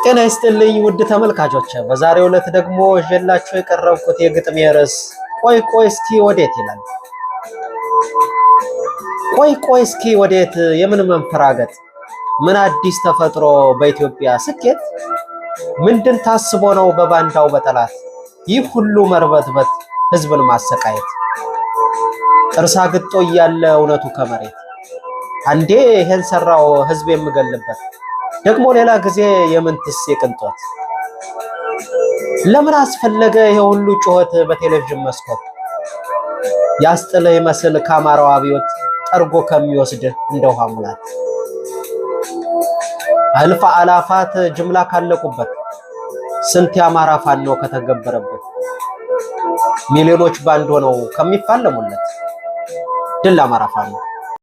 ጤና ይስጥልኝ ውድ ተመልካቾች፣ በዛሬው ዕለት ደግሞ ይዤላችሁ የቀረብኩት የግጥም ርዕስ ቆይ ቆይ እስኪ ወዴት ይላል። ቆይ ቆይ እስኪ ወዴት የምን መንፈራገጥ፣ ምን አዲስ ተፈጥሮ በኢትዮጵያ ስኬት፣ ምንድን ታስቦ ነው በባንዳው በጠላት ይህ ሁሉ መርበትበት ህዝብን ማሰቃየት፣ ጥርሳ ግጦ እያለ እውነቱ ከመሬት አንዴ ይሄን ሰራው ህዝብ የምገልበት ደግሞ ሌላ ጊዜ የምንትስ የቅንጦት ለምን አስፈለገ ይሄ ሁሉ ጩኸት በቴሌቪዥን መስኮት ያስጥለ ይመስል ካማራው አብዮት ጠርጎ ከሚወስድ እንደውሃ ሙላት አልፋ አላፋት ጅምላ ካለቁበት ስንት ያማራ ፋኖ ከተገበረበት ሚሊዮኖች ባንድ ሆነው ከሚፋለሙለት ድል አማራ ፋኖ